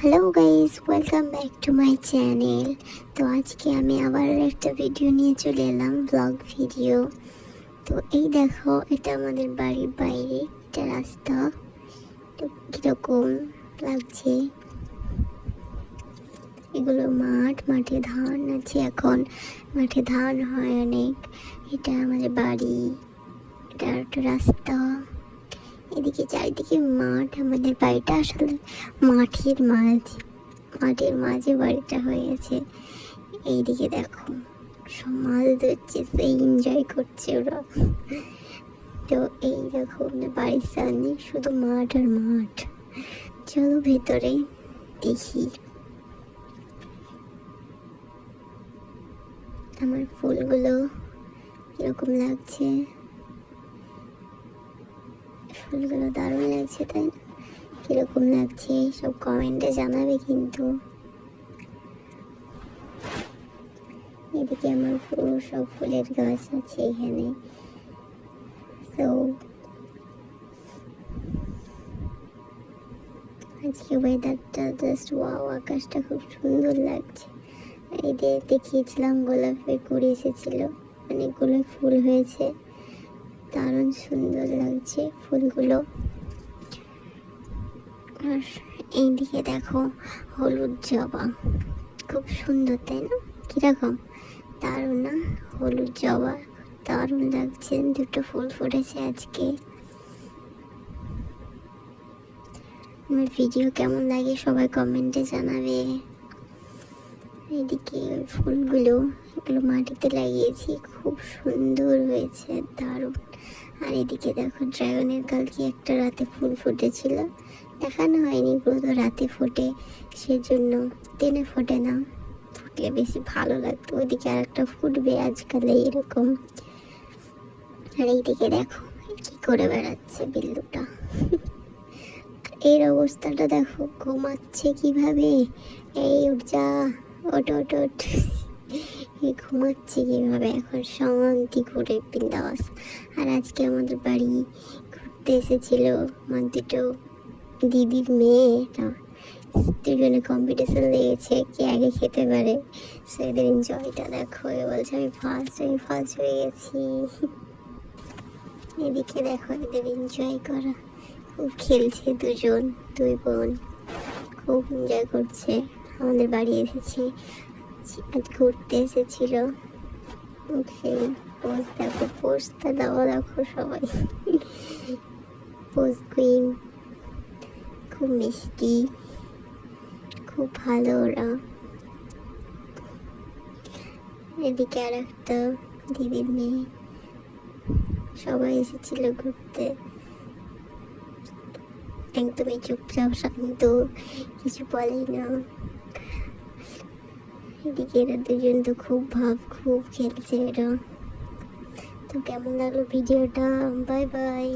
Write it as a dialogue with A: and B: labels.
A: Hello guys, welcome back to my channel. তো আজকে আমি আবার একটা ভিডিও নিয়ে চলে এলাম, ব্লগ ভিডিও। তো এই দেখো, এটা আমাদের বাড়ির বাইরে, এটা রাস্তা। তো কীরকম লাগছে, এগুলো মাঠে ধান আছে, এখন মাঠে ধান হয় অনেক। এটা আমাদের বাড়ি, এটা একটা রাস্তা, এদিকে চারিদিকে মাঠ। আমাদের বাড়িটা আসলে মাঠের মাঝে বাড়িটা হয়ে গেছে। এইদিকে দেখো, সব মাছ ধরছে, সেই এনজয় করছে ওরা। তো এই দেখো, আমাদের বাড়ির সামনে শুধু মাঠ আর মাঠ। চলো ভেতরে দেখি আমার ফুলগুলো কিরকম লাগছে। ফুলগুলো দারুণ লাগছে, তাই না? কিরকম লাগছে সব কমেন্টে জানাবে কিন্তু। এদিকে আমার পুরো সব ফুলের গাছ আছে এখানে। তো আজকে ওয়েদারটা জাস্ট ওয়াও, আকাশটা খুব সুন্দর লাগছে। এই যে দেখিয়েছিলাম গোলাপের কুড়ি এসেছিল, অনেকগুলো ফুল হয়েছে, দারুণ সুন্দর লাগছে ফুলগুলো। আর এইদিকে দেখো, হলুদ জবা, খুব সুন্দর, তাই না? কিরকম দারুণ না? হলুদ জবা দারুণ লাগছে, দুটো ফুল ফুটেছে আজকে। আমার ভিডিও কেমন লাগে সবাই কমেন্টে জানাবে। এদিকে ফুলগুলো, এগুলো মাটিতে লাগিয়েছি, খুব সুন্দর হয়েছে, দারুণ। আর এদিকে দেখো, ড্রাগনের কালকে একটা রাতে ফুল ফুটেছিল, দেখানো হয়নি, এগুলো তো রাতে ফোটে, সেজন্য দিনে ফোটে না, ফুটলে বেশি ভালো লাগতো। ওইদিকে আর একটা ফুটবে আজকাল এরকম। আর এইদিকে দেখো কি করে বেড়াচ্ছে বিল্লুটা। এর অবস্থাটা দেখো, ঘুমাচ্ছে কিভাবে। এই উঠ যা, ওট ওট ওট। ঘুমাচ্ছে কিভাবে এখন, শান্তি করে বিন্দাস। আর আজকে আমাদের বাড়ি ঘুরতে এসেছিল আমার দুটো দিদির মেয়ে, দুজনে কম্পিটিশন লেগেছে কে আগে খেতে পারে। সেদের এনজয়টা দেখো, বলছে আমি ফার্স্ট হয়ে গেছি। এদিকে দেখো এদের এনজয় করা, খুব খেলছে দুই বোন, খুব এনজয় করছে। আমাদের বাড়ি এসেছে, আজ ঘুরতে এসেছিল। সেই পোজ দেখো, পোজটা দেওয়া দেখো সবাই। পোজ কুইন, খুব মিষ্টি, খুব ভালো ওরা। এদিকে আর একটা দিদির মেয়ে, সবাই এসেছিল ঘুরতে, একদমই চুপচাপ শান্ত, কিছু বলেই না। এদিকে এরা দুজন তো খুব খেলছে এরা। তো কেমন লাগলো ভিডিওটা? Bye bye.